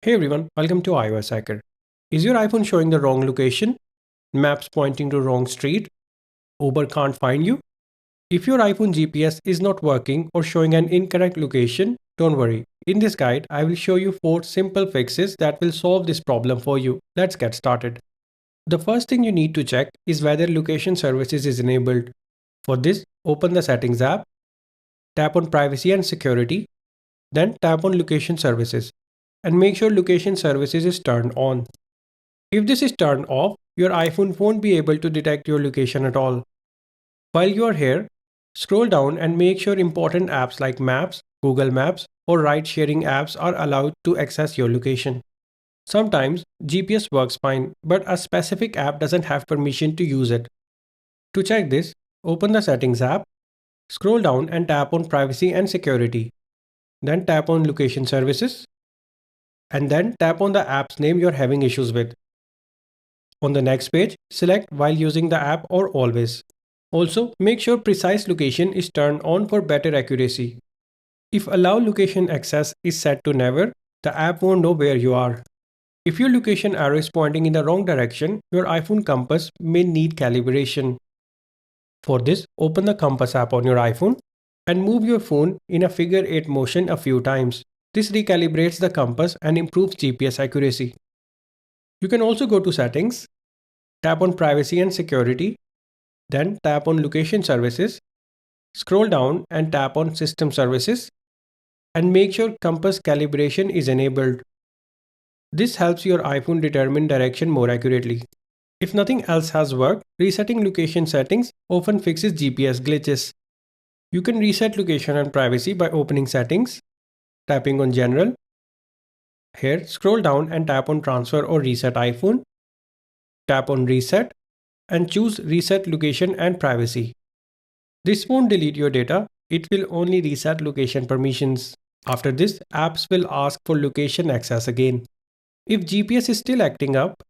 Hey everyone, welcome to iOS Hacker. Is your iPhone showing the wrong location? Maps pointing to wrong street? Uber can't find you? If your iPhone GPS is not working or showing an incorrect location, don't worry. In this guide, I will show you 4 simple fixes that will solve this problem for you. Let's get started. The first thing you need to check is whether location services is enabled. For this, open the Settings app, tap on Privacy and Security, then tap on Location Services and make sure Location Services is turned on. If this is turned off, your iPhone won't be able to detect your location at all. While you are here, scroll down and make sure important apps like Maps, Google Maps, or ride-sharing apps are allowed to access your location. Sometimes GPS works fine, but a specific app doesn't have permission to use it. To check this, open the Settings app, scroll down and tap on Privacy and Security. Then tap on Location Services, and then tap on the app's name you're having issues with. On the next page, select while using the app or always. Also, make sure precise location is turned on for better accuracy. If allow location access is set to never, the app won't know where you are. If your location arrow is pointing in the wrong direction, your iPhone compass may need calibration. For this, open the Compass app on your iPhone and move your phone in a figure 8 motion a few times. This recalibrates the compass and improves GPS accuracy. You can also go to Settings, tap on Privacy and Security, then tap on Location Services, scroll down and tap on System Services, and make sure compass calibration is enabled. This helps your iPhone determine direction more accurately. If nothing else has worked, resetting location settings often fixes GPS glitches. You can reset location and privacy by opening Settings, tapping on General. Here, scroll down and tap on Transfer or Reset iPhone. Tap on Reset and choose Reset Location and Privacy. This won't delete your data, it will only reset location permissions. After this, apps will ask for location access again. If GPS is still acting up,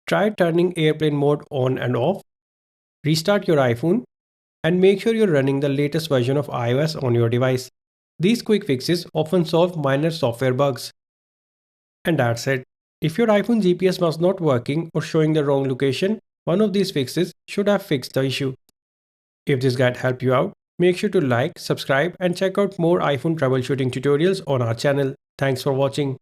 try turning airplane mode on and off, restart your iPhone, and make sure you're running the latest version of iOS on your device. These quick fixes often solve minor software bugs. And that's it. If your iPhone GPS was not working or showing the wrong location, one of these fixes should have fixed the issue. If this guide helped you out, make sure to like, subscribe, and check out more iPhone troubleshooting tutorials on our channel. Thanks for watching.